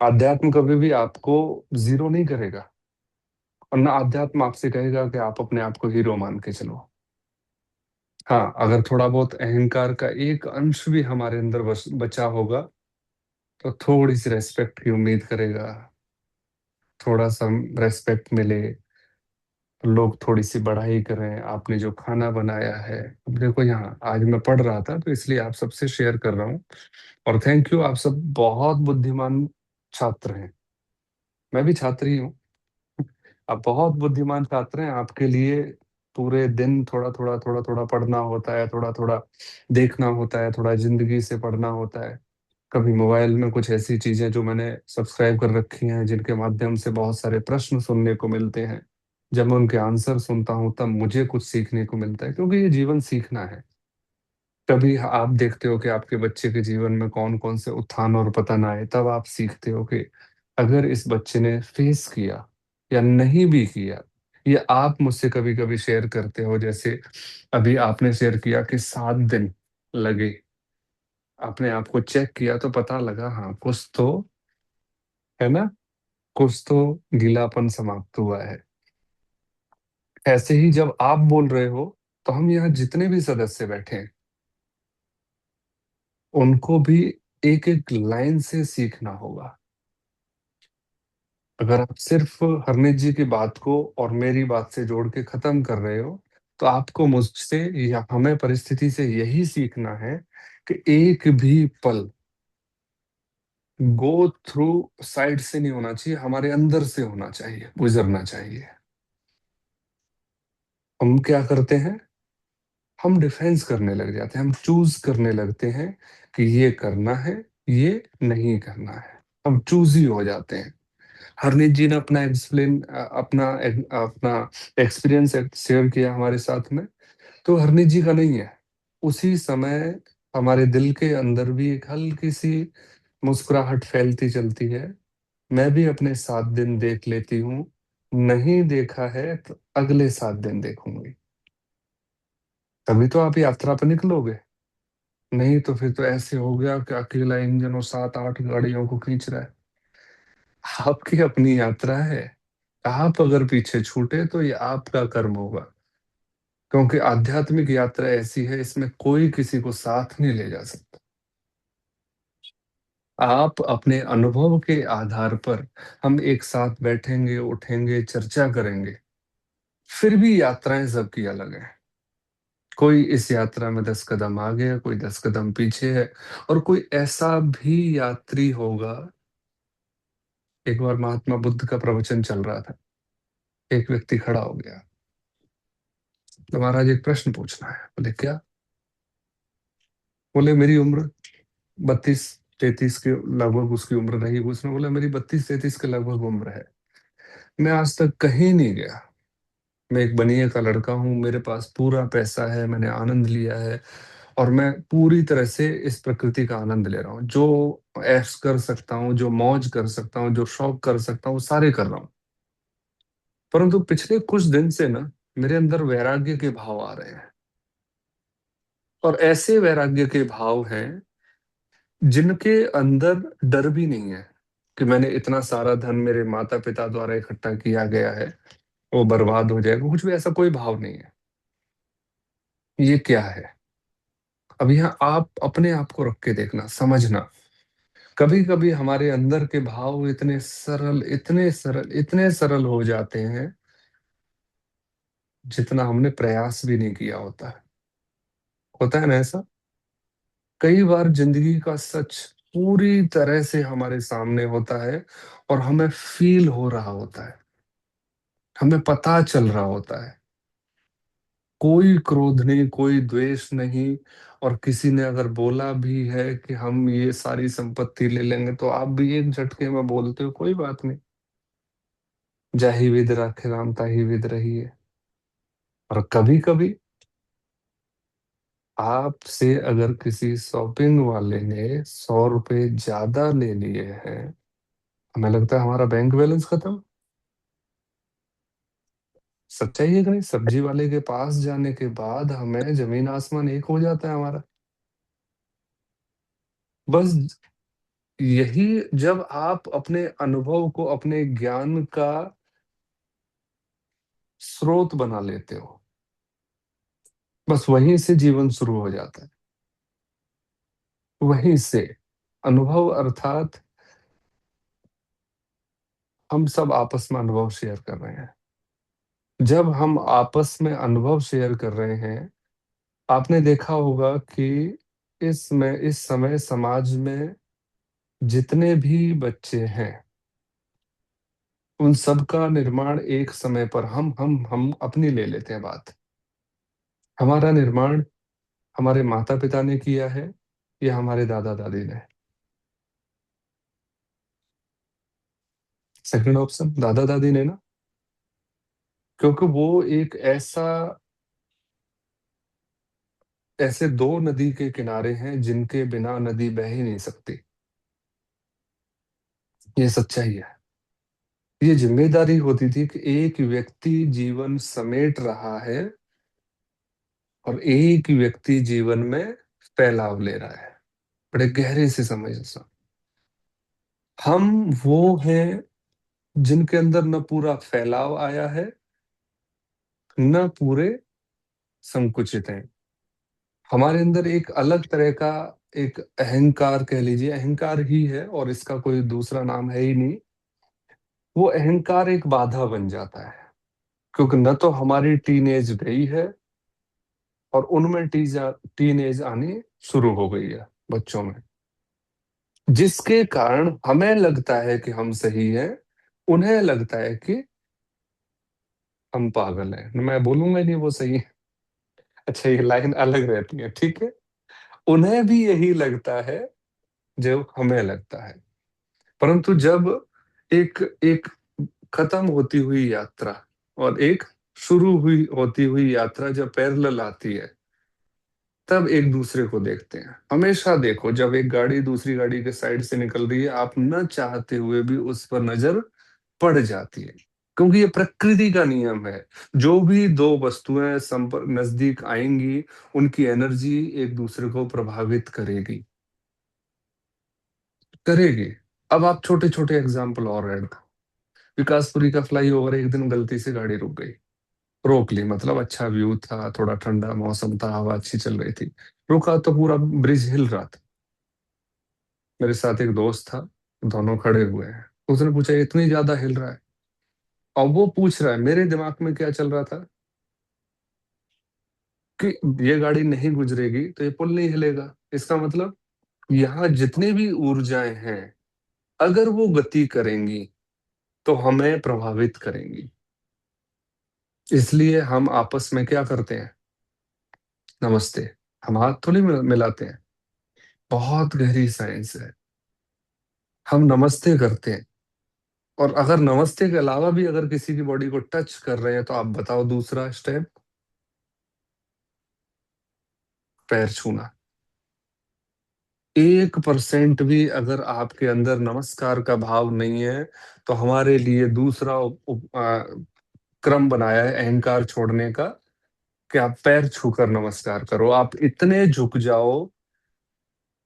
अध्यात्म कभी भी आपको जीरो नहीं करेगा, और ना अध्यात्म आपसे कहेगा कि आप अपने आप को हीरो मान के चलो। हाँ, अगर थोड़ा बहुत अहंकार का एक अंश भी हमारे अंदर बचा होगा, तो थोड़ी सी रेस्पेक्ट की उम्मीद करेगा, थोड़ा सा रेस्पेक्ट मिले, लोग थोड़ी सी बढ़ाई करें, आपने जो खाना बनाया है। अब देखो, यहाँ आज मैं पढ़ रहा था तो इसलिए आप सबसे शेयर कर रहा हूँ। और थैंक यू, आप सब बहुत बुद्धिमान छात्र हैं। मैं भी छात्र ही हूँ। आप बहुत बुद्धिमान छात्र हैं। आपके लिए पूरे दिन थोड़ा थोड़ा थोड़ा थोड़ा पढ़ना होता है, थोड़ा थोड़ा देखना होता है, थोड़ा जिंदगी से पढ़ना होता है। कभी मोबाइल में कुछ ऐसी चीजें जो मैंने सब्सक्राइब कर रखी हैं, जिनके माध्यम से बहुत सारे प्रश्न सुनने को मिलते हैं। जब मैं उनके आंसर सुनता हूँ तब मुझे कुछ सीखने को मिलता है, क्योंकि ये जीवन सीखना है। कभी आप देखते हो कि आपके बच्चे के जीवन में कौन कौन से उत्थान और पतन आए, तब आप सीखते हो कि अगर इस बच्चे ने फेस किया या नहीं भी किया। ये आप मुझसे कभी कभी शेयर करते हो, जैसे अभी आपने शेयर किया कि 7 दिन लगे। आपने आपको चेक किया तो पता लगा, हाँ कुछ तो है ना, कुछ तो गीलापन समाप्त हुआ है। ऐसे ही जब आप बोल रहे हो, तो हम यहाँ जितने भी सदस्य बैठे हैं, उनको भी एक एक लाइन से सीखना होगा। अगर आप सिर्फ हरनेश जी की बात को और मेरी बात से जोड़ के खत्म कर रहे हो, तो आपको मुझसे या हमें परिस्थिति से यही सीखना है कि एक भी पल गो थ्रू साइड से नहीं होना चाहिए, हमारे अंदर से होना चाहिए, गुजरना चाहिए। हम क्या करते हैं, हम डिफेंस करने लग जाते हैं, हम चूज करने लगते हैं कि ये करना है, ये नहीं करना है। हम चूजी हो जाते हैं। हरनीत जी ने अपना अपना एक्सपीरियंस शेयर किया हमारे साथ में। तो हरनीत जी का नहीं है, उसी समय हमारे दिल के अंदर भी एक हल्की सी मुस्कुराहट फैलती चलती है। मैं भी अपने 7 दिन देख लेती हूँ, नहीं देखा है तो अगले 7 दिन देखूंगी। तभी तो आप यात्रा पर निकलोगे। नहीं तो फिर तो ऐसे हो गया कि अकेला इंजन और 7-8 गाड़ियों को खींच रहा है। आपकी अपनी यात्रा है। आप अगर पीछे छूटे तो ये आपका कर्म होगा, क्योंकि आध्यात्मिक यात्रा ऐसी है, इसमें कोई किसी को साथ नहीं ले जा सकता। आप अपने अनुभव के आधार पर, हम एक साथ बैठेंगे, उठेंगे, चर्चा करेंगे। फिर भी यात्राएं सबकी अलग है। कोई इस यात्रा में 10 कदम आगे है, कोई 10 कदम पीछे है। और कोई ऐसा भी यात्री होगा। एक बार महात्मा बुद्ध का प्रवचन चल रहा था, एक व्यक्ति खड़ा हो गया। तो महाराज एक प्रश्न पूछना है। बोले क्या? बोले मेरी उम्र 32-33 के लगभग उसकी उम्र रही। उसने बोला मेरी 32-33 के लगभग उम्र है, मैं आज तक कहीं नहीं गया। मैं एक बनिए का लड़का हूँ, मेरे पास पूरा पैसा है, मैंने आनंद लिया है, और मैं पूरी तरह से इस प्रकृति का आनंद ले रहा हूँ। जो ऐश कर सकता हूँ, जो मौज कर सकता हूँ, जो शौक कर सकता हूँ, सारे कर रहा हूँ। परंतु पिछले कुछ दिन से ना, मेरे अंदर वैराग्य के भाव आ रहे हैं। और ऐसे वैराग्य के भाव हैं जिनके अंदर डर भी नहीं है कि मैंने इतना सारा धन मेरे माता पिता द्वारा इकट्ठा किया गया है, वो बर्बाद हो जाएगा। कुछ भी ऐसा कोई भाव नहीं है। ये क्या है? अब यहाँ आप अपने आप को रख के देखना, समझना। कभी कभी हमारे अंदर के भाव इतने सरल, इतने सरल, इतने सरल हो जाते हैं, जितना हमने प्रयास भी नहीं किया होता है। होता है ना ऐसा? कई बार जिंदगी का सच पूरी तरह से हमारे सामने होता है, और हमें फील हो रहा होता है, हमें पता चल रहा होता है। कोई क्रोध नहीं, कोई द्वेष नहीं। और किसी ने अगर बोला भी है कि हम ये सारी संपत्ति ले लेंगे, तो आप भी एक झटके में बोलते हो कोई बात नहीं, जाहि विधि राखे राम ताहि विधि रही है। और कभी कभी आपसे अगर किसी शॉपिंग वाले ने 100 रुपए ज्यादा ले लिए हैं, हमें लगता है हमारा बैंक बैलेंस खत्म। सच्चाई है कि नहीं? सब्जी वाले के पास जाने के बाद हमें जमीन आसमान एक हो जाता है हमारा। बस यही जब आप अपने अनुभव को अपने ज्ञान का स्रोत बना लेते हो, बस वहीं से जीवन शुरू हो जाता है। वहीं से अनुभव अर्थात हम सब आपस में अनुभव शेयर कर रहे हैं। जब हम आपस में अनुभव शेयर कर रहे हैं, आपने देखा होगा कि इस समय समाज में जितने भी बच्चे हैं, उन सब का निर्माण एक समय पर हम अपनी ले लेते हैं बात। हमारा निर्माण हमारे माता-पिता ने किया है या हमारे दादा-दादी ने? सेकंड ऑप्शन दादा-दादी ने ना, क्योंकि वो एक ऐसे दो नदी के किनारे हैं जिनके बिना नदी बह ही नहीं सकती। ये सच्चाई है। ये जिम्मेदारी होती थी कि एक व्यक्ति जीवन समेट रहा है और एक व्यक्ति जीवन में फैलाव ले रहा है। बड़े गहरे से समझ से हम वो हैं जिनके अंदर न पूरा फैलाव आया है, न पूरे संकुचित हैं। हमारे अंदर एक अलग तरह का एक अहंकार कह लीजिए, अहंकार ही है और इसका कोई दूसरा नाम है ही नहीं। वो अहंकार एक बाधा बन जाता है, क्योंकि न तो हमारी टीनेज गई है और उनमें टीनेज आनी शुरू हो गई है बच्चों में, जिसके कारण हमें लगता है कि हम सही हैं, उन्हें लगता है कि हम पागल हैं। मैं बोलूंगा नहीं वो सही है। अच्छा, ये लाइन अलग रहती है, ठीक है। उन्हें भी यही लगता है जो हमें लगता है। परंतु जब एक एक खत्म होती हुई यात्रा और एक शुरू हुई होती हुई यात्रा जब पैरेलल आती है, तब एक दूसरे को देखते हैं। हमेशा देखो, जब एक गाड़ी दूसरी गाड़ी के साइड से निकल रही है, आप न चाहते हुए भी उस पर नजर पड़ जाती है, क्योंकि ये प्रकृति का नियम है। जो भी दो वस्तुएं संपर्क नजदीक आएंगी, उनकी एनर्जी एक दूसरे को प्रभावित करेगी करेगी। अब आप छोटे छोटे एग्जाम्पल और ऐड करो। विकासपुरी का फ्लाईओवर एक दिन गलती से गाड़ी रुक गई, रोक ली, मतलब अच्छा व्यू था, थोड़ा ठंडा मौसम था, हवा अच्छी चल रही थी। रुका तो पूरा ब्रिज हिल रहा था। मेरे साथ एक दोस्त था, दोनों खड़े हुए हैं। उसने पूछा, इतनी ज्यादा हिल रहा है? और वो पूछ रहा है, मेरे दिमाग में क्या चल रहा था कि ये गाड़ी नहीं गुजरेगी तो ये पुल नहीं हिलेगा। इसका मतलब यहाँ जितनी भी ऊर्जाएं हैं, अगर वो गति करेंगी तो हमें प्रभावित करेंगी। इसलिए हम आपस में क्या करते हैं? नमस्ते। हम हाथ थोड़ी मिलाते हैं। बहुत गहरी साइंस है। हम नमस्ते करते हैं। और अगर नमस्ते के अलावा भी अगर किसी की बॉडी को टच कर रहे हैं, तो आप बताओ दूसरा स्टेप? पैर छूना। 1% भी अगर आपके अंदर नमस्कार का भाव नहीं है, तो हमारे लिए दूसरा क्रम बनाया है अहंकार छोड़ने का, कि आप पैर छूकर नमस्कार करो। आप इतने झुक जाओ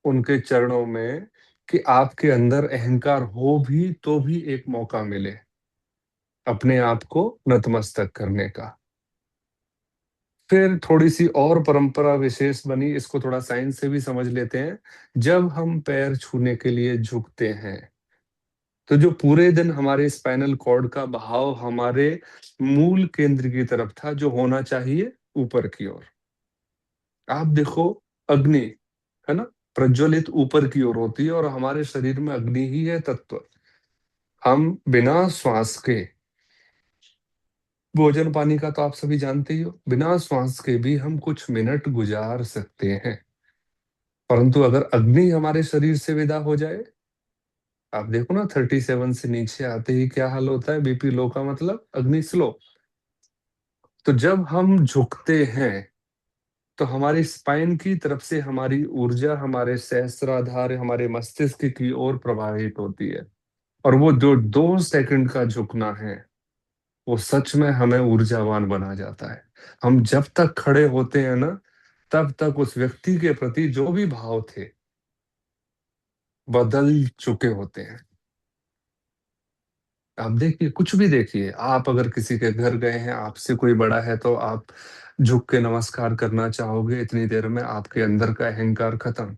उनके चरणों में कि आपके अंदर अहंकार हो भी तो भी एक मौका मिले अपने आप को नतमस्तक करने का। फिर थोड़ी सी और परंपरा विशेष बनी, इसको थोड़ा साइंस से भी समझ लेते हैं। जब हम पैर छूने के लिए झुकते हैं, तो जो पूरे दिन हमारे स्पाइनल कॉर्ड का बहाव हमारे मूल केंद्र की तरफ था, जो होना चाहिए ऊपर की ओर। आप देखो, अग्नि है ना, प्रज्वलित ऊपर की ओर होती है, और हमारे शरीर में अग्नि ही है तत्व। हम बिना श्वास के, भोजन पानी का तो आप सभी जानते ही हो, बिना श्वास के भी हम कुछ मिनट गुजार सकते हैं। परंतु अगर अग्नि हमारे शरीर से विदा हो जाए, आप देखो ना, 37 से नीचे आते ही क्या हाल होता है? बीपी लो का मतलब अग्नि स्लो। तो जब हम झुकते हैं, तो हमारी स्पाइन की तरफ से हमारी ऊर्जा हमारे सहस्त्राधार, हमारे मस्तिष्क की ओर प्रवाहित होती है। और वो जो 2 सेकंड का झुकना है, वो सच में हमें ऊर्जावान बना जाता है। हम जब तक खड़े होते हैं ना, तब तक उस व्यक्ति के प्रति जो भी भाव थे, बदल चुके होते हैं। आप देखिए, कुछ भी देखिए, आप अगर किसी के घर गए हैं, आपसे कोई बड़ा है तो आप झुक के नमस्कार करना चाहोगे, इतनी देर में आपके अंदर का अहंकार खत्म,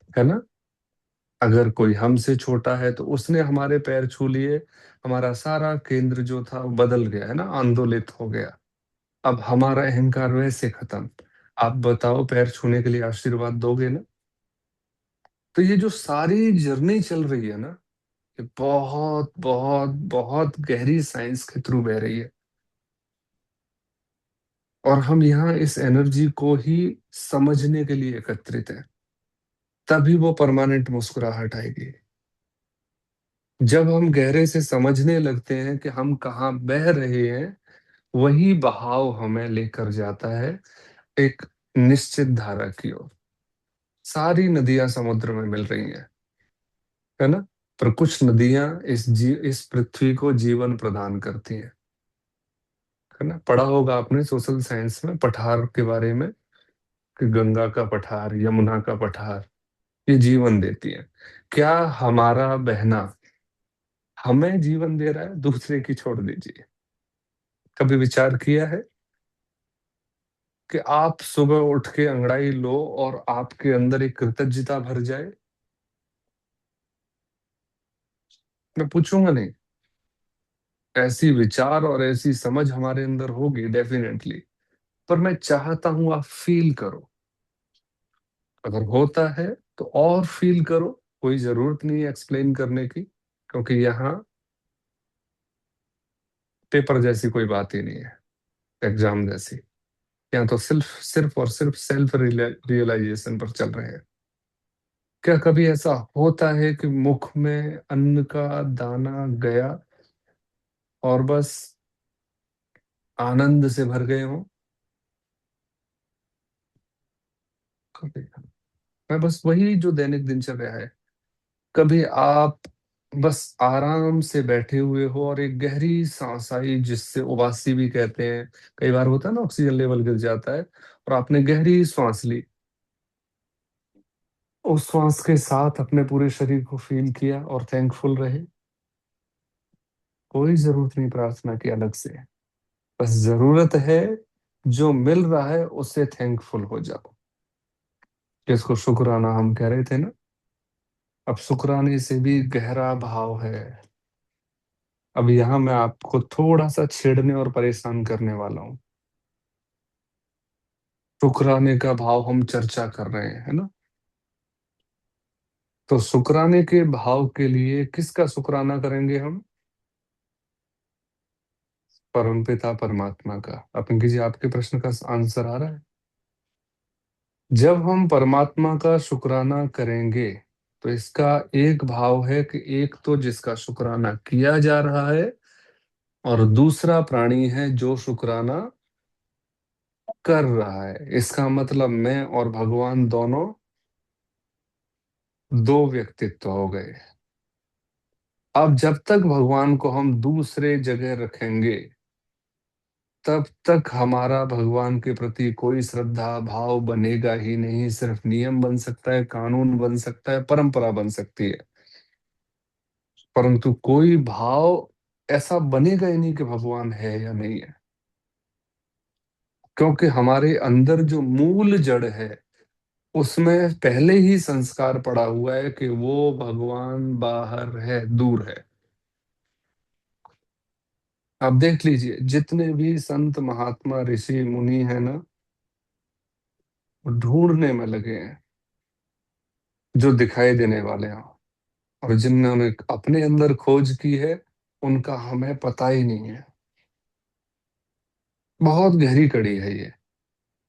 है ना? अगर कोई हमसे छोटा है तो उसने हमारे पैर छू लिए, हमारा सारा केंद्र जो था वो बदल गया, है ना? आंदोलित हो गया। अब हमारा अहंकार वैसे खत्म। आप बताओ, पैर छूने के लिए आशीर्वाद दोगे ना? तो ये जो सारी जर्नी चल रही है ना, ये बहुत बहुत बहुत गहरी साइंस के थ्रू बह रही है। और हम यहाँ इस एनर्जी को ही समझने के लिए एकत्रित हैं। तभी वो परमानेंट मुस्कुराहट आएगी। जब हम गहरे से समझने लगते हैं कि हम कहाँ बह रहे हैं, वही बहाव हमें लेकर जाता है एक निश्चित धारा की ओर। सारी नदियां समुद्र में मिल रही हैं, है ना? पर कुछ नदियां इस पृथ्वी को जीवन प्रदान करती हैं, है ना? पढ़ा होगा आपने सोशल साइंस में पठार के बारे में, कि गंगा का पठार, यमुना का पठार, ये जीवन देती है। क्या हमारा बहना हमें जीवन दे रहा है? दूसरे की छोड़ दीजिए। कभी विचार किया है कि आप सुबह उठ के अंगड़ाई लो और आपके अंदर एक कृतज्ञता भर जाए? मैं पूछूंगा नहीं, ऐसी विचार और ऐसी समझ हमारे अंदर होगी डेफिनेटली। पर मैं चाहता हूं आप फील करो। अगर होता है तो और फील करो। कोई जरूरत नहीं है एक्सप्लेन करने की, क्योंकि यहाँ पेपर जैसी कोई बात ही नहीं है, एग्जाम जैसी। यहाँ तो सिर्फ सिर्फ और सिर्फ सेल्फ रियलाइजेशन पर चल रहे हैं। क्या कभी ऐसा होता है कि मुख में अन्न का दाना गया और बस आनंद से भर गए हो? कभी। मैं बस वही जो दैनिक दिनचर्या है। कभी आप बस आराम से बैठे हुए हो और एक गहरी सांस आई, जिससे उबासी भी कहते हैं। कई बार होता है ना, ऑक्सीजन लेवल गिर जाता है, और आपने गहरी सांस ली। उस श्वास के साथ अपने पूरे शरीर को फील किया और थैंकफुल रहे। कोई जरूरत नहीं प्रार्थना की अलग से। बस जरूरत है, जो मिल रहा है उससे थैंकफुल हो जाओ। जिसको शुक्राना हम कह रहे थे ना, अब शुक्राने से भी गहरा भाव है। अब यहाँ मैं आपको थोड़ा सा छेड़ने और परेशान करने वाला हूँ। शुक्राने का भाव हम चर्चा कर रहे हैं, है ना? तो शुक्राने के भाव के लिए किसका शुक्राना करेंगे हम? परमपिता परमात्मा का। अपन कीजिए, आपके प्रश्न का आंसर आ रहा है। जब हम परमात्मा का शुक्राना करेंगे, तो इसका एक भाव है कि एक तो जिसका शुक्राना किया जा रहा है, और दूसरा प्राणी है जो शुक्राना कर रहा है। इसका मतलब मैं और भगवान दोनों दो व्यक्तित्व हो गए। अब जब तक भगवान को हम दूसरे जगह रखेंगे, तब तक हमारा भगवान के प्रति कोई श्रद्धा भाव बनेगा ही नहीं। सिर्फ नियम बन सकता है, कानून बन सकता है, परंपरा बन सकती है, परंतु कोई भाव ऐसा बनेगा ही नहीं कि भगवान है या नहीं है। क्योंकि हमारे अंदर जो मूल जड़ है, उसमें पहले ही संस्कार पड़ा हुआ है कि वो भगवान बाहर है, दूर है। आप देख लीजिए, जितने भी संत महात्मा ऋषि मुनि है ना, वो ढूंढने में लगे हैं जो दिखाई देने वाले हैं। और जिन्होंने अपने अंदर खोज की है, उनका हमें पता ही नहीं है। बहुत गहरी कड़ी है ये।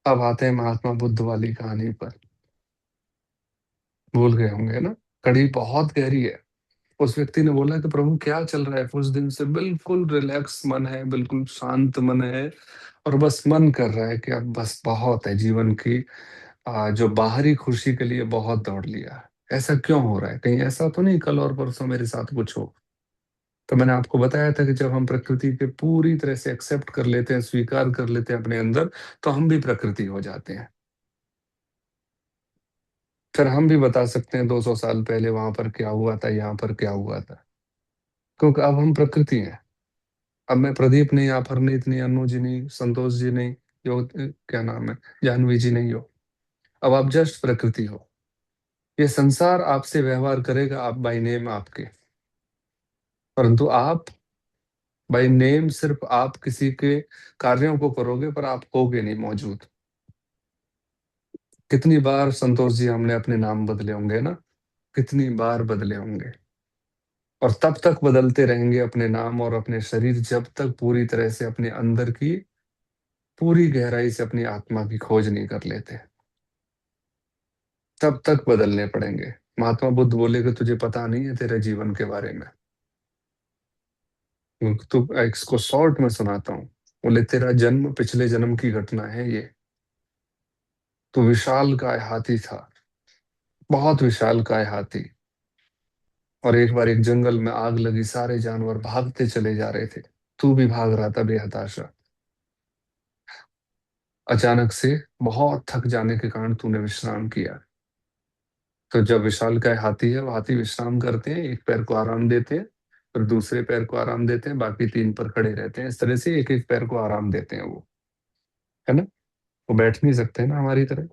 अब आते हैं महात्मा बुद्ध वाली कहानी पर। भूल गए होंगे ना? कड़ी बहुत गहरी है। उस व्यक्ति ने बोला कि प्रभु क्या चल रहा है? कुछ दिन से बिल्कुल रिलैक्स मन है, बिल्कुल शांत मन है, और बस मन कर रहा है कि अब बस बहुत है जीवन की। जो बाहरी खुशी के लिए बहुत दौड़ लिया। ऐसा क्यों हो रहा है? कहीं ऐसा तो नहीं कल और परसों मेरे साथ कुछ हो? तो मैंने आपको बताया था कि जब हम प्रकृति के पूरी तरह से एक्सेप्ट कर लेते हैं, स्वीकार कर लेते हैं अपने अंदर, तो हम भी प्रकृति हो जाते हैं। फिर हम भी बता सकते हैं 200 साल पहले वहां पर क्या हुआ था, यहाँ पर क्या हुआ था, क्योंकि अब हम प्रकृति हैं। अब मैं प्रदीप नहीं, आप हरनीत नहीं, अनु जी नहीं, संतोष जी नहीं, जो क्या नाम है, जाह्नवी जी नहीं हो। अब आप जस्ट प्रकृति हो। ये संसार आपसे व्यवहार करेगा, आप बाय नेम आपके, परंतु आप बाय नेम सिर्फ आप किसी के कार्यों को करोगे, पर आप होगे नहीं मौजूद। कितनी बार संतोष जी हमने अपने नाम बदले होंगे ना, कितनी बार बदले होंगे, और तब तक बदलते रहेंगे अपने नाम और अपने शरीर, जब तक पूरी तरह से अपने अंदर की पूरी गहराई से अपनी आत्मा की खोज नहीं कर लेते। तब तक बदलने पड़ेंगे। महात्मा बुद्ध बोले कि तुझे पता नहीं है तेरे जीवन के बारे में। तो इसको शॉर्ट में सुनाता हूँ। बोले तेरा जन्म पिछले जन्म की घटना है ये। तो विशाल काय हाथी था, बहुत विशाल काय हाथी, और एक बार एक जंगल में आग लगी, सारे जानवर भागते चले जा रहे थे, तू भी भाग रहा था बेहताशा। अचानक से बहुत थक जाने के कारण तूने विश्राम किया। तो जब विशालकाय हाथी है, वो हाथी विश्राम करते हैं, एक पैर को आराम देते हैं, फिर दूसरे पैर को आराम देते हैं, बाकी तीन पर खड़े रहते हैं। इस तरह से एक एक पैर को आराम देते हैं वो, है ना। वो बैठ नहीं सकते ना हमारी तरह,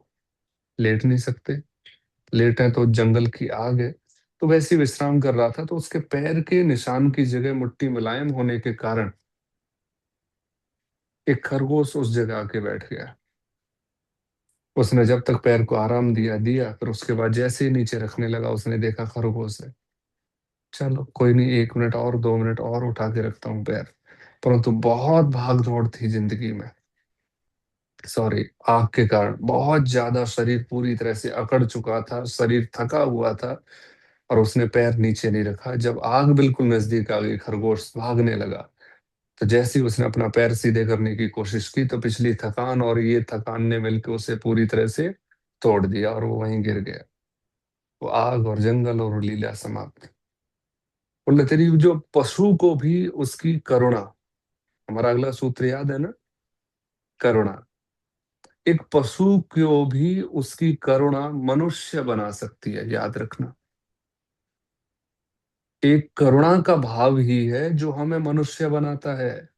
लेट नहीं सकते। लेट है तो जंगल की आग है, तो वैसे ही विश्राम कर रहा था, तो उसके पैर के निशान की जगह मुट्ठी मुलायम होने के कारण एक खरगोश उस जगह आके बैठ गया। उसने जब तक पैर को आराम दिया दिया, फिर उसके बाद जैसे ही नीचे रखने लगा, उसने देखा खरगोश है। चलो कोई नहीं, 1 मिनट और 2 मिनट और उठा के रखता हूँ पैर। परंतु बहुत भाग दौड़ थी जिंदगी में, सॉरी, आग के कारण बहुत ज्यादा शरीर पूरी तरह से अकड़ चुका था, शरीर थका हुआ था, और उसने पैर नीचे नहीं रखा। जब आग बिल्कुल नजदीक आ गई, खरगोश भागने लगा। तो जैसे ही उसने अपना पैर सीधे करने की कोशिश की, तो पिछली थकान और ये थकान ने मिलकर उसे पूरी तरह से तोड़ दिया, और वो वहीं गिर गया। वो आग और जंगल और लीला समाप्त। बोले तेरी जो पशु को भी उसकी करुणा, हमारा अगला सूत्र याद है ना, करुणा। एक पशु को भी उसकी करुणा मनुष्य बना सकती है, याद रखना। एक करुणा का भाव ही है जो हमें मनुष्य बनाता है।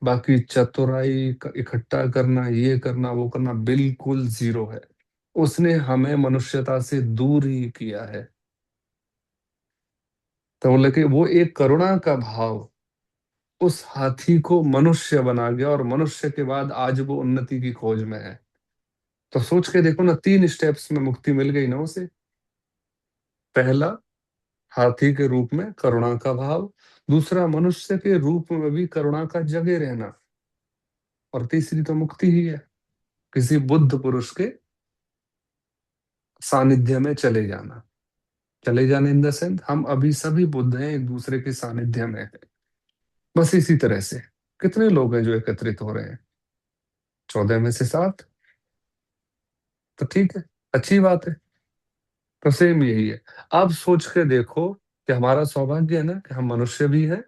बाकी चतुराई इकट्ठा करना, ये करना वो करना, बिल्कुल जीरो है। उसने हमें मनुष्यता से दूर ही किया है। तो बोले कि वो एक करुणा का भाव उस हाथी को मनुष्य बना गया, और मनुष्य के बाद आज वो उन्नति की खोज में है। तो सोच के देखो ना, 3 स्टेप्स में मुक्ति मिल गई ना उसे। पहला, हाथी के रूप में करुणा का भाव। दूसरा, मनुष्य के रूप में भी करुणा का जगे रहना। और तीसरी तो मुक्ति ही है, किसी बुद्ध पुरुष के सानिध्य में चले जाना। चले जाने इन द सेंस, हम अभी सभी बुद्ध हैं, एक दूसरे के सानिध्य में है। बस इसी तरह से कितने लोग हैं जो एकत्रित हो रहे हैं, 14 में से 7। तो ठीक है, अच्छी बात है। तो सेम यही है। अब सोच के देखो कि हमारा सौभाग्य है ना कि हम मनुष्य भी हैं,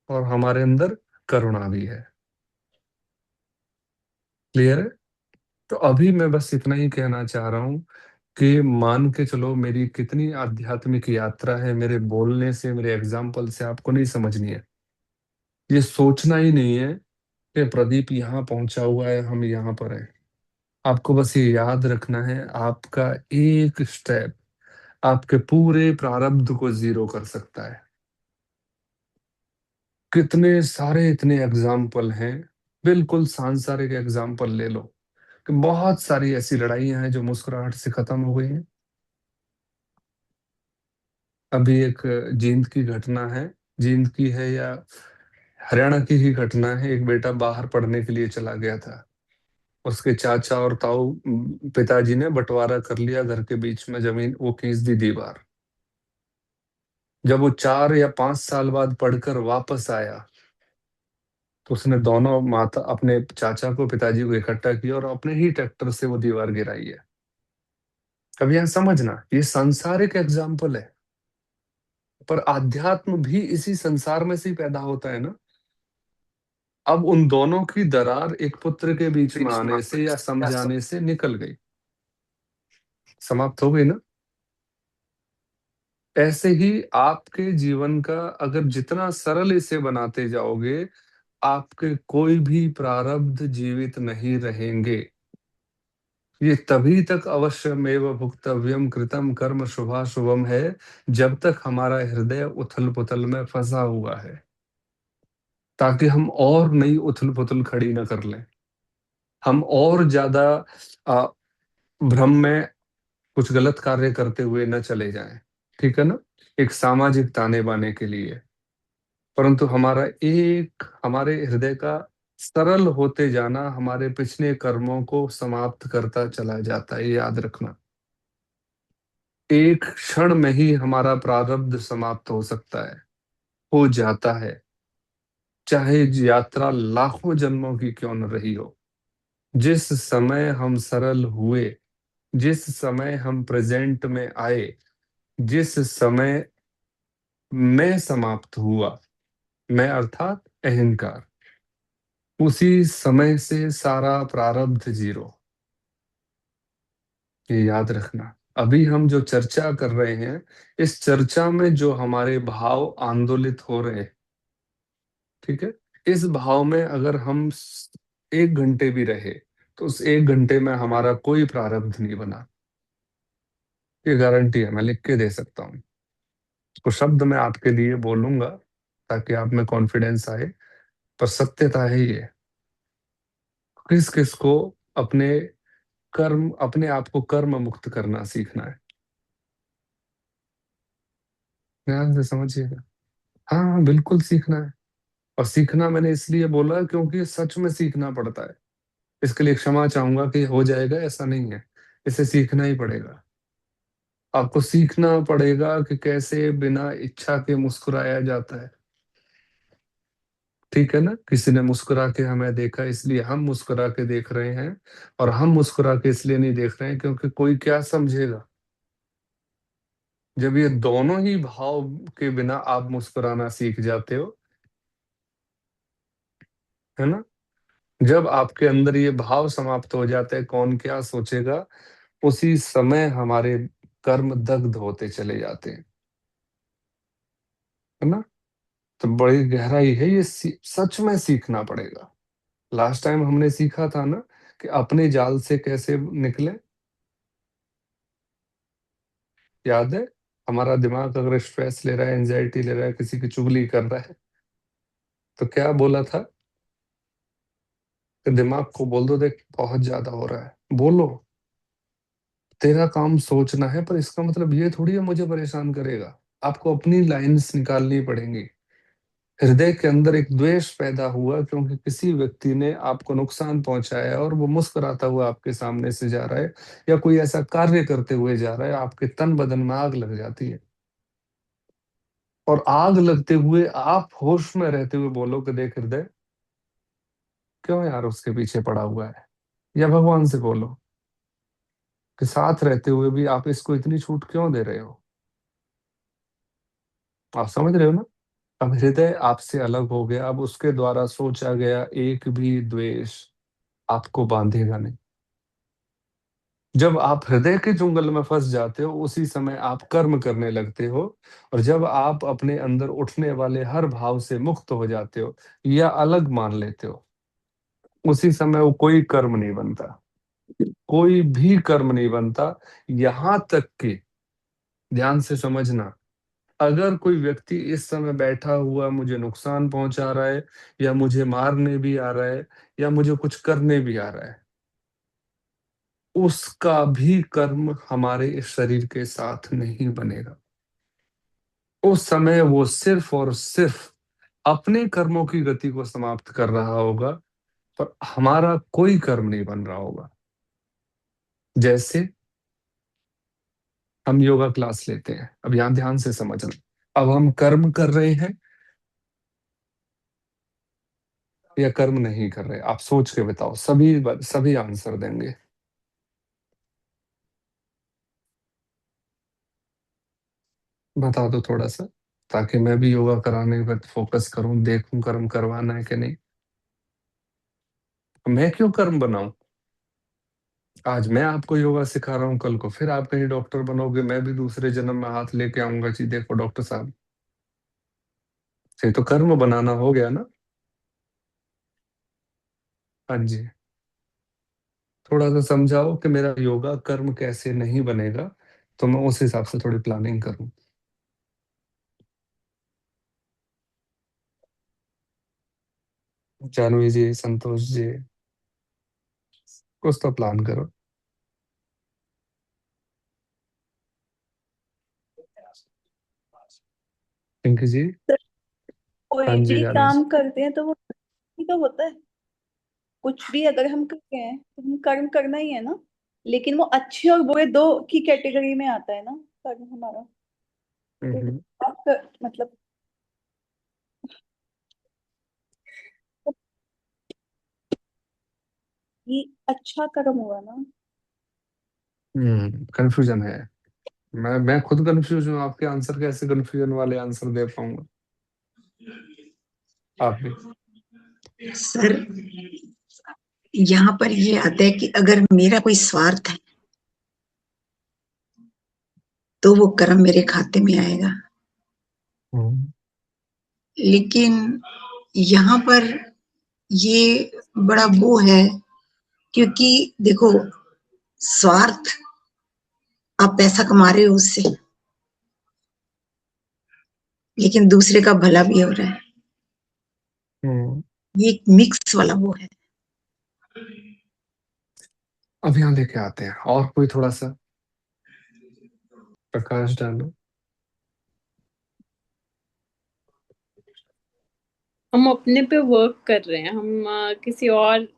और हमारे अंदर करुणा भी है। क्लियर है। तो अभी मैं बस इतना ही कहना चाह रहा हूं कि मान के चलो, मेरी कितनी आध्यात्मिक यात्रा है, मेरे बोलने से, मेरे एग्जाम्पल से आपको नहीं समझनी है। ये सोचना ही नहीं है कि प्रदीप यहाँ पहुंचा हुआ है, हम यहाँ पर हैं। आपको बस ये याद रखना है, आपका एक स्टेप आपके पूरे प्रारब्ध को जीरो कर सकता है। कितने सारे इतने एग्जाम्पल हैं, बिल्कुल सांसारिक एग्जाम्पल ले लो, कि बहुत सारी ऐसी लड़ाइयां हैं जो मुस्कुराहट से खत्म हो गई हैं। अभी एक जींद की घटना है, जींद की है या हरियाणा की ही घटना है। एक बेटा बाहर पढ़ने के लिए चला गया था, उसके चाचा और ताऊ पिताजी ने बंटवारा कर लिया घर के बीच में जमीन, वो खींच दी दीवार। जब वो 4 या 5 साल बाद पढ़कर वापस आया, तो उसने दोनों माता अपने चाचा को, पिताजी को इकट्ठा किया, और अपने ही ट्रैक्टर से वो दीवार गिराई है। अब यहां समझना, ये सांसारिक एग्जाम्पल है, पर आध्यात्म भी इसी संसार में से ही पैदा होता है ना। अब उन दोनों की दरार एक पुत्र के बीच में आने से या समझाने से निकल गई। समाप्त हो गई ना? ऐसे ही आपके जीवन का अगर जितना सरल इसे बनाते जाओगे, आपके कोई भी प्रारब्ध जीवित नहीं रहेंगे। ये तभी तक अवश्यमेव भुक्तव्यम कृतं कर्म शुभाशुभम है, जब तक हमारा हृदय उथल-पुथल में फँसा हुआ है, ताकि हम और नई उथल-पुथल खड़ी ना कर लें। हम और ज़्यादा अ, भ्रम में कुछ गलत कार्य करते हुए ना चले जाएँ, ठीक है ना? एक सामाजिक ताने-बाने के लिए। परंतु हमारे हृदय का सरल होते जाना हमारे पिछले कर्मों को समाप्त करता चला जाता है, ये याद रखना। एक क्षण में ही हमारा प्रारब्ध समाप्त हो सकता है, हो जाता है, चाहे यात्रा लाखों जन्मों की क्यों न रही हो। जिस समय हम सरल हुए, जिस समय हम प्रेजेंट में आए, जिस समय मैं समाप्त हुआ, मैं अर्थात अहंकार, उसी समय से सारा प्रारब्ध जीरो। ये याद रखना। अभी हम जो चर्चा कर रहे हैं, इस चर्चा में जो हमारे भाव आंदोलित हो रहे हैं, ठीक है? इस भाव में अगर हम 1 घंटे भी रहे, तो उस 1 घंटे में हमारा कोई प्रारब्ध नहीं बना। ये गारंटी है, मैं लिख के दे सकता हूँ। कुछ शब्द मैं आपके लिए बोलूंगा ताकि आप में कॉन्फिडेंस आए, पर सत्यता है ये। किस किस को अपने अपने आप को कर्म मुक्त करना सीखना है, ध्यान से समझिएगा। हाँ हाँ, बिल्कुल सीखना है। और सीखना मैंने इसलिए बोला क्योंकि सच में सीखना पड़ता है। इसके लिए क्षमा चाहूंगा कि हो जाएगा ऐसा नहीं है, इसे सीखना ही पड़ेगा। आपको सीखना पड़ेगा कि कैसे बिना इच्छा के मुस्कुराया जाता है, ठीक है ना? किसी ने मुस्कुरा के हमें देखा, इसलिए हम मुस्कुरा के देख रहे हैं। और हम मुस्कुरा के इसलिए नहीं देख रहे हैं क्योंकि कोई क्या समझेगा। जब ये दोनों ही भाव के बिना आप मुस्कुराना सीख जाते हो, है ना? जब आपके अंदर ये भाव समाप्त हो जाते हैं, कौन क्या सोचेगा, उसी समय हमारे कर्म दग्ध होते चले जाते हैं, है ना? तो बड़ी गहराई है ये, सच में सीखना पड़ेगा। लास्ट टाइम हमने सीखा था ना कि अपने जाल से कैसे निकले, याद है? हमारा दिमाग अगर स्ट्रेस ले रहा है, एंजाइटी ले रहा है, किसी की चुगली कर रहा है, तो क्या बोला था कि दिमाग को बोल दो, देख बहुत ज्यादा हो रहा है, बोलो, तेरा काम सोचना है, पर इसका मतलब ये थोड़ी है मुझे परेशान करेगा। आपको अपनी लाइन्स निकालनी पड़ेंगी। हृदय के अंदर एक द्वेष पैदा हुआ क्योंकि किसी व्यक्ति ने आपको नुकसान पहुंचाया और वो मुस्कुराता हुआ आपके सामने से जा रहा है, या कोई ऐसा कार्य करते हुए जा रहा है, आपके तन बदन में आग लग जाती है। और आग लगते हुए आप होश में रहते हुए बोलो कि देख हृदय, क्यों यार उसके पीछे पड़ा हुआ है? या भगवान से बोलो कि साथ रहते हुए भी आप इसको इतनी छूट क्यों दे रहे हो? आप समझ रहे हो ना? अब हृदय आपसे अलग हो गया, अब उसके द्वारा सोचा गया एक भी द्वेष आपको बांधेगा नहीं। जब आप हृदय के चुंगल में फंस जाते हो, उसी समय आप कर्म करने लगते हो। और जब आप अपने अंदर उठने वाले हर भाव से मुक्त हो जाते हो या अलग मान लेते हो, उसी समय वो कोई कर्म नहीं बनता, कोई भी कर्म नहीं बनता। यहां तक कि, ध्यान से समझना, अगर कोई व्यक्ति इस समय बैठा हुआ मुझे नुकसान पहुंचा रहा है, या मुझे मारने भी आ रहा है, या मुझे कुछ करने भी आ रहा है, उसका भी कर्म हमारे इस शरीर के साथ नहीं बनेगा। उस समय वो सिर्फ और सिर्फ अपने कर्मों की गति को समाप्त कर रहा होगा, पर हमारा कोई कर्म नहीं बन रहा होगा। जैसे हम योगा क्लास लेते हैं, अब यहां ध्यान से समझना। अब हम कर्म कर रहे हैं या कर्म नहीं कर रहे, आप सोच के बताओ, सभी आंसर देंगे। बता दो थोड़ा सा, ताकि मैं भी योगा कराने पर फोकस करूं, देखूं कर्म करवाना है कि नहीं। मैं क्यों कर्म बनाऊं? आज मैं आपको योगा सिखा रहा हूँ, कल को फिर आप कहीं डॉक्टर बनोगे, मैं भी दूसरे जन्म में हाथ लेके आऊंगा जी, देखो डॉक्टर साहब। ये तो कर्म बनाना हो गया ना। हाँ जी। थोड़ा सा समझाओ कि मेरा योगा कर्म कैसे नहीं बनेगा, तो मैं उस हिसाब से थोड़ी प्लानिंग करूँ। जानवी जी, संतोष जी, कुछ तो प्लान करो। पिंकी जी। सर, कोई हाँ जी भी जानवी काम करते हैं तो वो ही तो होता है। कुछ भी अगर हम कर रहे हैं तो हम कर्म करना ही है ना। लेकिन वो अच्छे और बुरे दो की कैटेगरी में आता है ना, कर्म हमारा। तो जी। मतलब ये अच्छा कर्म हुआ ना। कंफ्यूजन है। मैं खुद कंफ्यूज हूँ, आपके आंसर कैसे कंफ्यूजन वाले आंसर दे पाऊंगा। आप भी। सर, यहाँ पर ये आता है कि अगर मेरा कोई स्वार्थ है तो वो कर्म मेरे खाते में आएगा। हम्म। लेकिन यहाँ पर ये बड़ा वो है, क्योंकि देखो, स्वार्थ, आप पैसा कमा रहे हो उससे, लेकिन दूसरे का भला भी हो रहा है। हम्म। ये एक मिक्स वाला वो है। अब यहाँ लेके आते हैं और कोई थोड़ा सा प्रकाश डालो। हम अपने पे वर्क कर रहे हैं, हम किसी और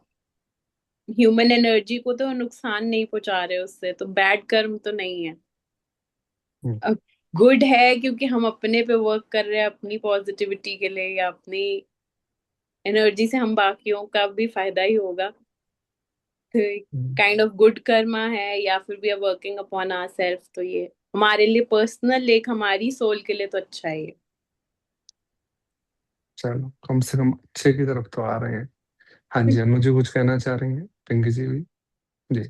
ह्यूमन एनर्जी को तो नुकसान नहीं पहुंचा रहे उससे, तो बैड कर्म तो नहीं है। हम्म। गुड है क्योंकि हम अपने पे वर्क कर रहे हैं, अपनी पॉजिटिविटी के लिए, या अपनी एनर्जी से हम बाकियों का भी फायदा ही होगा। तो hmm. Kind of good karma है, या फिर we are working upon our self, तो ये हमारे लिए पर्सनल, एक हमारी सोल के लिए तो अच्छा है ये। चलो कम से कम अच्छे की तरफ तो आ रहे हैं। हाँ जी, मुझे कुछ कहना चाह रही हैं पिंकी जी भी। जी।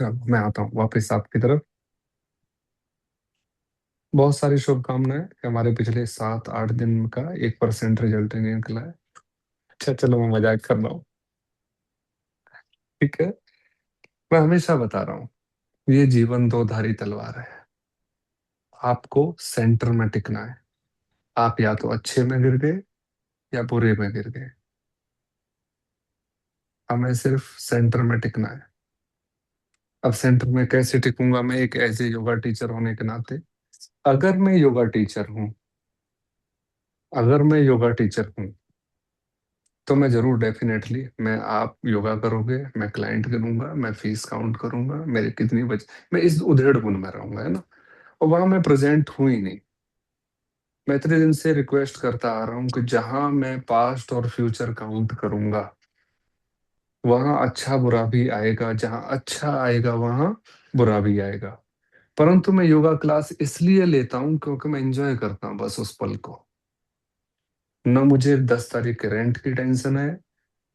चलो मैं आता हूँ वापस आपकी तरफ। बहुत सारी शुभकामनाएं कि हमारे पिछले 7-8 दिन का 1% रिजल्ट नहीं निकला है। अच्छा चलो, मैं मजाक कर रहा हूँ। ठीक है। मैं हमेशा बता रहा हूँ, ये जीवन दो धारी तलवार है। आपको सेंटर में टिकना है। आप या तो अच्छे में गिर गए या बुरे में गिर गए। हमें सिर्फ सेंटर में टिकना है। अब सेंटर में कैसे टिकूंगा मैं, एक एज ए योगा टीचर होने के नाते। अगर मैं योगा टीचर हूँ, अगर मैं योगा टीचर हूँ, तो मैं जरूर डेफिनेटली, मैं आप योगा करोगे, मैं क्लाइंट करूंगा, मैं फीस काउंट करूंगा, मेरे कितनी बच, मैं इस उधेड़ बुन में रहूंगा, है ना। और वहां मैं प्रेजेंट हूं ही नहीं। मैं इतने दिन से रिक्वेस्ट करता आ रहा हूँ कि जहां मैं पास्ट और फ्यूचर काउंट करूंगा, वहां अच्छा बुरा भी आएगा, जहां अच्छा आएगा वहां बुरा भी आएगा। परंतु मैं योगा क्लास इसलिए लेता हूँ क्योंकि मैं एंजॉय करता हूँ बस उस पल को। न मुझे 10 तारीख के रेंट की टेंशन है,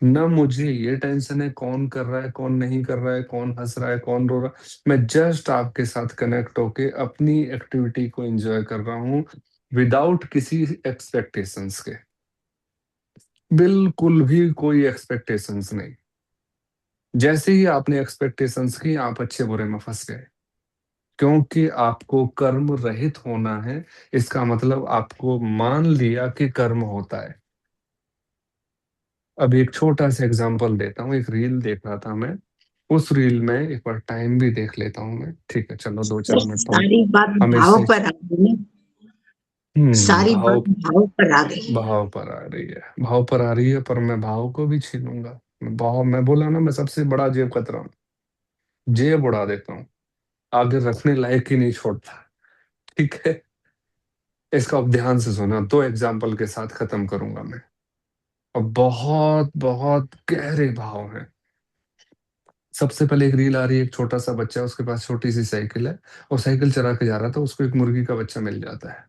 न मुझे ये टेंशन है कौन कर रहा है कौन नहीं कर रहा है, कौन हंस रहा है कौन रो रहा है। मैं जस्ट आपके साथ कनेक्ट होके अपनी एक्टिविटी को एंजॉय कर रहा हूँ, विदाउट किसी एक्सपेक्टेशंस के। बिल्कुल भी कोई एक्सपेक्टेशंस नहीं। जैसे ही आपने एक्सपेक्टेशंस की, आप अच्छे बुरे में फंस गए। क्योंकि आपको कर्म रहित होना है। इसका मतलब आपको मान लिया कि कर्म होता है। अब एक छोटा सा एग्जांपल देता हूँ, एक रील देख रहा था मैं। उस रील में एक बार टाइम भी देख लेता हूँ मैं, ठीक है चलो 2-4 मिनट तो सारी बात हमेशा भाव ही। पर आ गई। सारी भाव। बात भाव पर आ गई। भाव पर आ रही है, भाव पर आ रही है, पर मैं भाव को भी छीनूंगा। मैं बोला ना, मैं सबसे बड़ा जेब कतरा हूँ। जेब उड़ा देता हूँ, आगे रखने लायक ही नहीं छोड़ता। ठीक है। इसका अब ध्यान से सुना, 2 एग्जाम्पल के साथ खत्म करूंगा मैं। और बहुत बहुत गहरे भाव हैं। सबसे पहले एक रील आ रही है, एक छोटा सा बच्चा है, उसके पास छोटी सी साइकिल है। और साइकिल चला के जा रहा था, उसको एक मुर्गी का बच्चा मिल जाता है।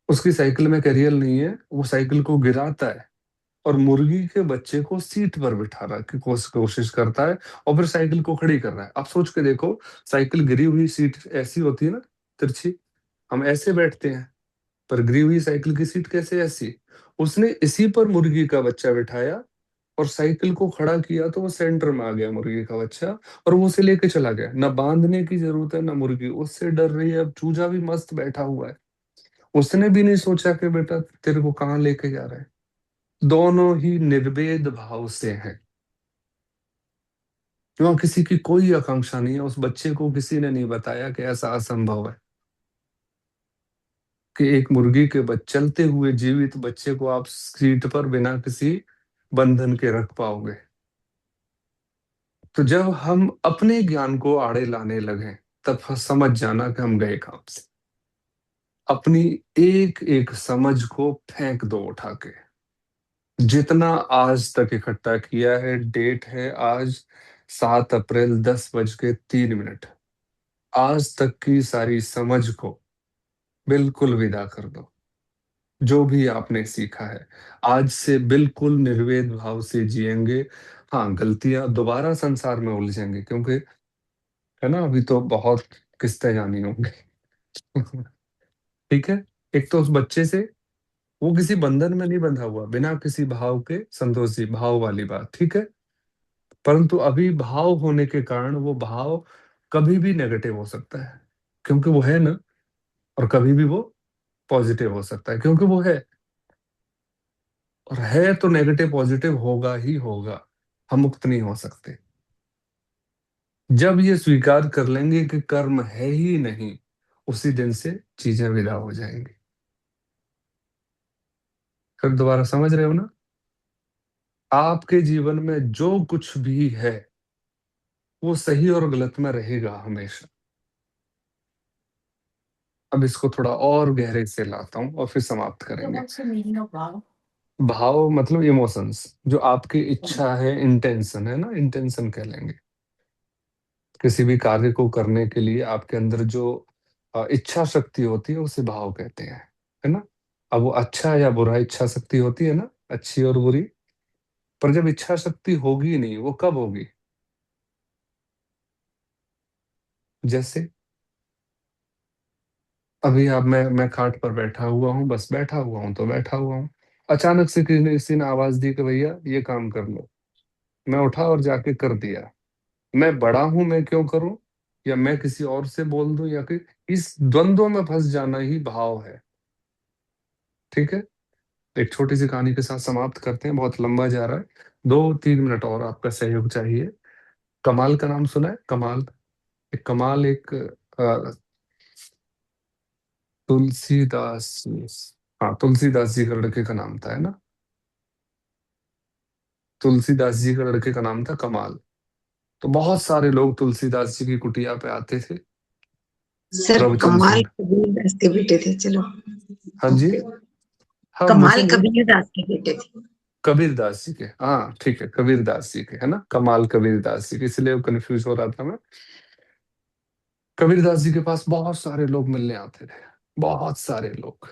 उसकी साइकिल में कैरियर नहीं है, वो साइकिल को गिराता है और मुर्गी के बच्चे को सीट पर बिठा रहा की कोशिश करता है और फिर साइकिल को खड़ी कर रहा है। आप सोच के देखो, साइकिल गिरी हुई सीट ऐसी होती है ना, तिरछी, हम ऐसे बैठते हैं, पर गिरी हुई साइकिल की सीट कैसे ऐसी? उसने इसी पर मुर्गी का बच्चा बिठाया और साइकिल को खड़ा किया तो वो सेंटर में आ गया मुर्गी का बच्चा, और वो उसे लेके चला गया। ना बांधने की जरूरत है, ना मुर्गी उससे डर रही है, अब चूजा भी मस्त बैठा हुआ है, उसने भी नहीं सोचा कि बेटा तेरे को कहाँ लेके जा रहा है। दोनों ही निर्वेद भाव से हैं, वहां किसी की कोई आकांक्षा नहीं है। उस बच्चे को किसी ने नहीं बताया कि ऐसा असंभव है कि एक मुर्गी के चलते हुए जीवित बच्चे को आप सीट पर बिना किसी बंधन के रख पाओगे। तो जब हम अपने ज्ञान को आड़े लाने लगे, तब समझ जाना कि हम गए काम से। अपनी एक एक समझ को फेंक दो उठा के। जितना आज तक इकट्ठा किया है, डेट है आज 7 अप्रैल 10:03। आज तक की सारी समझ को बिल्कुल विदा कर दो। जो भी आपने सीखा है, आज से बिल्कुल निर्वेद भाव से जिएंगे। हाँ, गलतियां दोबारा संसार में उलझेंगे, क्योंकि है ना, अभी तो बहुत किस्तें जानी होंगी। ठीक है। एक तो उस बच्चे से, वो किसी बंधन में नहीं बंधा हुआ, बिना किसी भाव के, संतोषी भाव वाली बात, ठीक है। परंतु अभी भाव होने के कारण वो भाव कभी भी नेगेटिव हो सकता है, क्योंकि वो है ना, और कभी भी वो पॉजिटिव हो सकता है, क्योंकि वो है। और है तो नेगेटिव पॉजिटिव होगा ही होगा, हम मुक्त नहीं हो सकते। जब ये स्वीकार कर लेंगे कि कर्म है ही नहीं, उसी दिन से चीजें विदा हो जाएंगी। फिर दोबारा समझ रहे हो ना? आपके जीवन में जो कुछ भी है वो सही और गलत में रहेगा हमेशा। अब इसको थोड़ा और गहरे से लाता हूं और फिर समाप्त करेंगे। भाव मतलब इमोशंस, जो आपकी इच्छा है, इंटेंशन है ना, इंटेंशन कह लेंगे। किसी भी कार्य को करने के लिए आपके अंदर जो इच्छा शक्ति होती है, उसे भाव कहते हैं, है ना। अब वो अच्छा या बुरा इच्छा शक्ति होती है ना, अच्छी और बुरी। पर जब इच्छा शक्ति होगी नहीं, वो कब होगी? जैसे अभी आप, मैं खाट पर बैठा हुआ हूँ, बस बैठा हुआ हूँ तो बैठा हुआ हूँ। अचानक से किसी ने आवाज दी कि भैया ये काम कर लो। मैं उठा और जाके कर दिया। मैं बड़ा हूं, मैं क्यों करूं? या मैं किसी और से बोल दूं, या कि इस द्वंद्व में फंस जाना ही भाव है। ठीक है। एक छोटी सी कहानी के साथ समाप्त करते हैं, बहुत लंबा जा रहा है। 2-3 मिनट और आपका सहयोग चाहिए। कमाल का नाम सुना है? कमाल। कमाल एक तुलसीदास जी। हाँ, तुलसीदास जी का लड़के का नाम था, है ना। तुलसीदास जी का लड़के का नाम था कमाल। तो बहुत सारे लोग तुलसीदास जी की कुटिया पे आते थे सर प्रवचन कमाल सुन। कबीरदास के बेटे थे, चलो। हाँ जी। हाँ, कमाल मुझे कबीरदास के बेटे थे। कबीरदास जी के, हाँ ठीक है, कबीरदास जी के, है ना, कमाल कबीरदास जी के, इसलिए कंफ्यूज हो रहा था मैं। कबीरदास जी के पास बहुत सारे लोग मिलने आते थे, बहुत सारे लोग।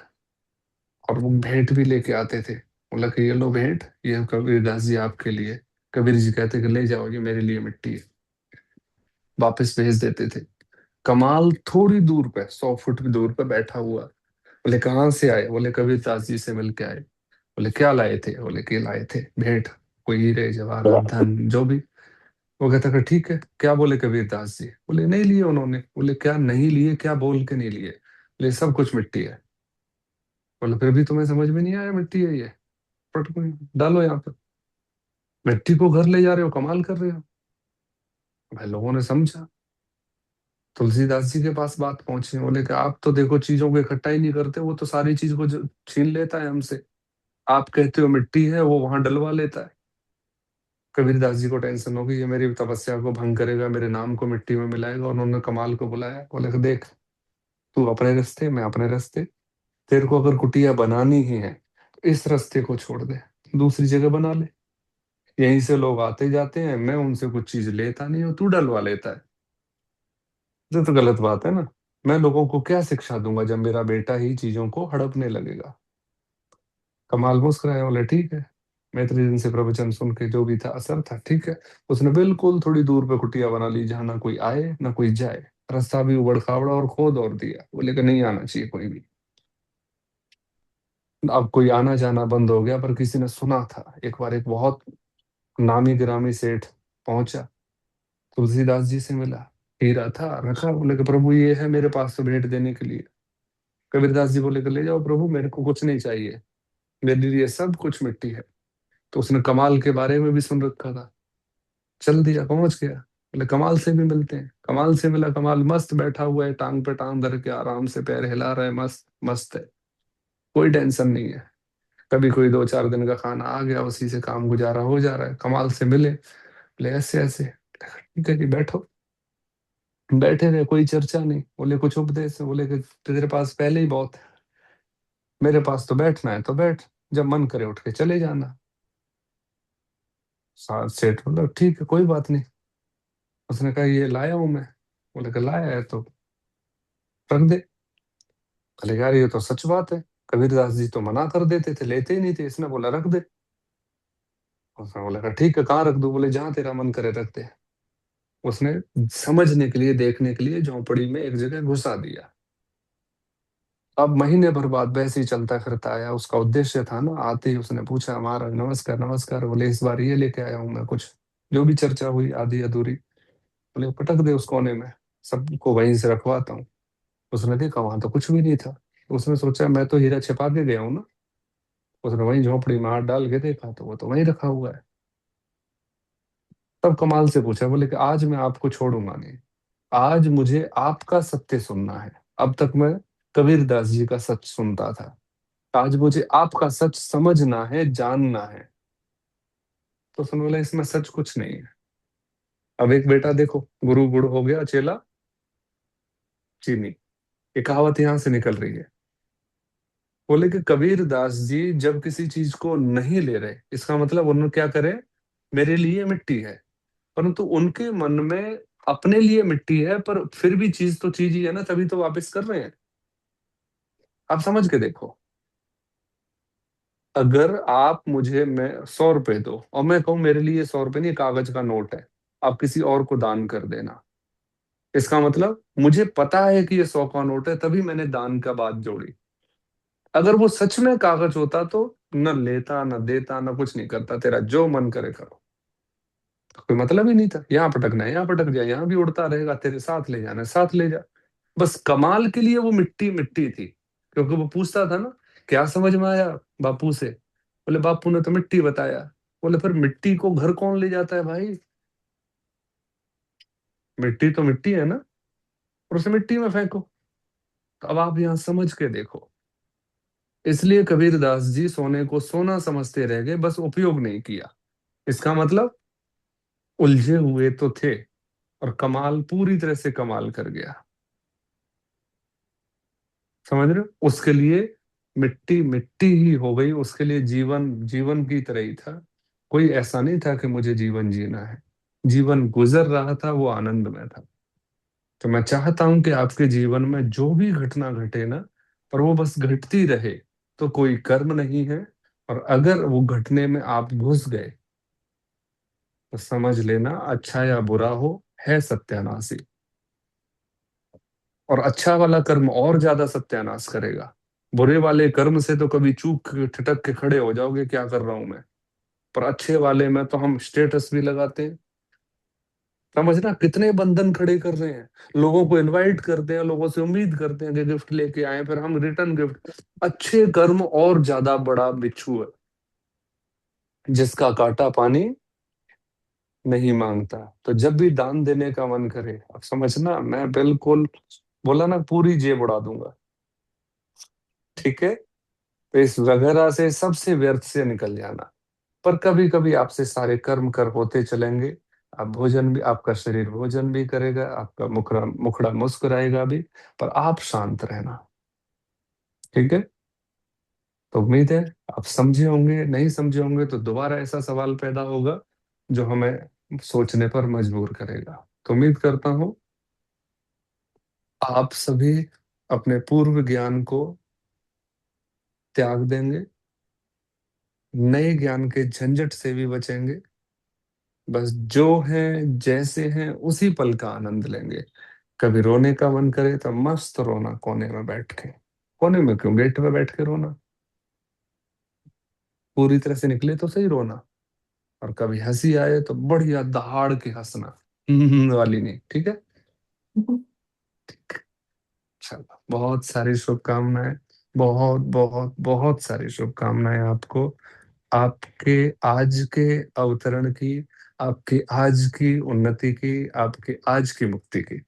और वो भेंट भी लेके आते थे। बोला कि ये लो भेंट, ये कबीरदास जी आपके लिए। कबीर जी कहते कि ले जाओ, ये मेरे लिए मिट्टी है। वापस भेज देते थे। कमाल थोड़ी दूर पे, 100 फुट की दूर पे बैठा हुआ। बोले कहाँ से आए? बोले कबीरदास जी से मिल के आए। बोले क्या लाए थे? बोले के लाए थे भेंट, कोई हीरे जवाहरात धन जो भी। वो कहता कि ठीक है, क्या बोले कबीरदास जी? बोले नहीं लिए उन्होंने। बोले क्या नहीं लिए? क्या बोल के नहीं लिए? बोले सब कुछ मिट्टी है। बोले फिर भी तुम्हें समझ में नहीं आया मिट्टी है ये? पट को डालो यहाँ पर। मिट्टी को घर ले जा रहे हो, कमाल कर रहे हो। भाई लोगों ने समझा। तुलसीदास जी के पास बात पहुंची। बोले कि आप तो देखो चीजों को इकट्ठा ही नहीं करते, वो तो सारी चीज को छीन लेता है हमसे। आप कहते हो मिट्टी है, वो वहां डलवा लेता है। कबीरदास जी को टेंशन हो गई, ये मेरी तपस्या को भंग करेगा, मेरे नाम को मिट्टी में मिलाएगा। उन्होंने कमाल को बुलाया। बोले कि देख, तू अपने रास्ते, मैं अपने रास्ते। तेरे को अगर कुटिया बनानी ही है तो इस रास्ते को छोड़ दे, दूसरी जगह बना ले। यहीं से लोग आते जाते हैं, मैं उनसे कुछ चीज लेता नहीं हूँ, तू डलवा लेता है। ये तो गलत बात है ना। मैं लोगों को क्या शिक्षा दूंगा जब मेरा बेटा ही चीजों को हड़पने लगेगा। कमाल मुस्कुराया, बोले ठीक है। मैं इतने दिन से प्रवचन सुन के जो भी था असर था, ठीक है। उसने बिल्कुल थोड़ी दूर पे कुटिया बना ली, जहां ना कोई आए ना कोई जाए। रास्ता भी उबड़ खाबड़ा और खोद और दिया, बोले कि नहीं आना चाहिए कोई भी। अब कोई आना जाना बंद हो गया, पर किसी ने सुना था। एक बार एक बहुत नामी गिरामी सेठ पहुंचा, तुलसीदास जी से मिला, हीरा था रखा, बोले कि प्रभु ये है मेरे पास तो भेंट देने के लिए। कबीरदास जी बोले कि ले जाओ प्रभु, मेरे को कुछ नहीं चाहिए, मेरे लिए सब कुछ मिट्टी है। तो उसने कमाल के बारे में भी सुन रखा था, चल दिया, पहुंच गया। बोले कमाल से भी मिलते हैं। कमाल से मिला, कमाल मस्त बैठा हुआ है, टांग पे टांग धर के आराम से पैर हिला रहा है, मस्त मस्त है, कोई टेंशन नहीं है। कभी कोई 2-4 दिन का खाना आ गया, उसी से काम गुजारा हो जा रहा है। कमाल से मिले, बोले ऐसे ऐसे, ठीक है जी बैठो। बैठे रहे, कोई चर्चा नहीं। बोले कुछ उपदेश है? बोले कि तेरे पास पहले ही बहुत है, मेरे पास तो बैठना है तो बैठ, जब मन करे उठ के चले जाना। सेठ बोला ठीक है कोई बात नहीं। उसने कहा ये लाया हूं मैं। बोले कि लाया है तो रख दे। बोले यार ये तो सच बात है, कबीरदास जी तो मना कर देते थे, लेते ही नहीं थे, इसने बोला रख दे। उसने बोला कहा ठीक है, कहाँ रख दूं? बोले जहां तेरा मन करे रख दे। उसने समझने के लिए, देखने के लिए झोंपड़ी में एक जगह घुसा दिया। अब महीने भर बाद वैसे ही चलता फिरता आया। उसका उद्देश्य था ना, आते ही उसने पूछा महाराज नमस्कार नमस्कार। बोले इस बार ये लेके आया हूं मैं कुछ, जो भी चर्चा हुई आधी अधूरी। बोले पटक दे उस कोने में, सबको वहीं से रखवाता हूँ। उसने देखा वहां तो कुछ भी नहीं था। उसने सोचा मैं तो हीरा छिपा के गया हूँ ना। उसने वहीं झोपड़ी में हाथ डाल के देखा तो वो तो वहीं रखा हुआ है। तब कमाल से पूछा, बोले कि आज मैं आपको छोड़ूंगा नहीं, आज मुझे आपका सत्य सुनना है। अब तक मैं कबीरदास जी का सच सुनता था, आज मुझे आपका सच समझना है, जानना है। तो उसने बोला इसमें सच कुछ नहीं है। अब एक बेटा देखो, गुरु गुड़ हो गया, चेला चीनी, ये कहावत यहां से निकल रही है। बोले कि कबीर दास जी जब किसी चीज को नहीं ले रहे, इसका मतलब उन्होंने क्या करे, मेरे लिए मिट्टी है, परंतु उनके मन में अपने लिए मिट्टी है, पर फिर भी चीज तो चीज ही है ना, तभी तो वापस कर रहे हैं। आप समझ के देखो, अगर आप मुझे मैं 100 रुपए दो और मैं कहूं मेरे लिए 100 रुपए नहीं, कागज का नोट है, आप किसी और को दान कर देना, इसका मतलब मुझे पता है कि ये 100 का नोट है, तभी मैंने दान का बात जोड़ी। अगर वो सच में कागज होता तो न लेता न देता न कुछ नहीं करता, तेरा जो मन करे करो, तो कोई मतलब ही नहीं था। यहाँ पटकना है यहाँ पटक जा, यहाँ भी उड़ता रहेगा, तेरे साथ ले जाना है साथ ले जा। बस कमाल के लिए वो मिट्टी मिट्टी थी, क्योंकि वो पूछता था ना क्या समझ में आया बापू से। बोले बापू ने तो मिट्टी बताया। बोले फिर मिट्टी को घर कौन ले जाता है भाई, मिट्टी तो मिट्टी है ना, और उसे मिट्टी में फेंको। तो अब आप यहाँ समझ के देखो, इसलिए कबीरदास जी सोने को सोना समझते रह गए, बस उपयोग नहीं किया। इसका मतलब उलझे हुए तो थे, और कमाल पूरी तरह से कमाल कर गया। समझ रहे हो, उसके लिए मिट्टी मिट्टी ही हो गई, उसके लिए जीवन जीवन की तरह ही था। कोई ऐसा नहीं था कि मुझे जीवन जीना है, जीवन गुजर रहा था, वो आनंद में था। तो मैं चाहता हूं कि आपके जीवन में जो भी घटना घटे ना, पर वो बस घटती रहे, तो कोई कर्म नहीं है। और अगर वो घटने में आप घुस गए, तो समझ लेना अच्छा या बुरा हो, है सत्यानाशी। और अच्छा वाला कर्म और ज्यादा सत्यानाश करेगा। बुरे वाले कर्म से तो कभी चूक के ठिठक के खड़े हो जाओगे क्या कर रहा हूं मैं, पर अच्छे वाले में तो हम स्टेटस भी लगाते हैं। समझना कितने बंधन खड़े कर रहे हैं, लोगों को इनवाइट करते हैं, लोगों से उम्मीद करते हैं कि गिफ्ट लेके आए, फिर हम रिटर्न गिफ्ट। अच्छे कर्म और ज्यादा बड़ा बिच्छू है, जिसका कांटा पानी नहीं मांगता। तो जब भी दान देने का मन करे, अब समझना मैं बिल्कुल बोला ना पूरी जेब उड़ा दूंगा, ठीक है। तो इस वगैरह से सबसे व्यर्थ से निकल जाना। पर कभी कभी आपसे सारे कर्म कर होते चलेंगे, आप भोजन भी, आपका शरीर भोजन भी करेगा, आपका मुखड़ा मुखड़ा मुस्कुराएगा भी, पर आप शांत रहना, ठीक है। तो उम्मीद है आप समझे होंगे, नहीं समझे होंगे तो दोबारा ऐसा सवाल पैदा होगा जो हमें सोचने पर मजबूर करेगा। तो उम्मीद करता हूँ आप सभी अपने पूर्व ज्ञान को त्याग देंगे, नए ज्ञान के झंझट से भी बचेंगे, बस जो है जैसे हैं उसी पल का आनंद लेंगे। कभी रोने का मन करे तो मस्त रोना कोने में बैठ के, कोने में क्यों, गेट पे बैठ के रोना, पूरी तरह से निकले तो सही रोना। और कभी हंसी आए तो बढ़िया दहाड़ के हंसना, वाली नहीं, ठीक है। चलो, बहुत सारी शुभकामनाएं, बहुत बहुत बहुत सारी शुभकामनाएं आपको, आपके आज के अवतरण की, आपकी आज की उन्नति की, आपके आज की मुक्ति की।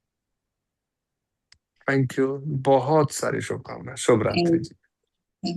थैंक यू, बहुत सारी शुभकामनाएं। शुभ रात्रि जी।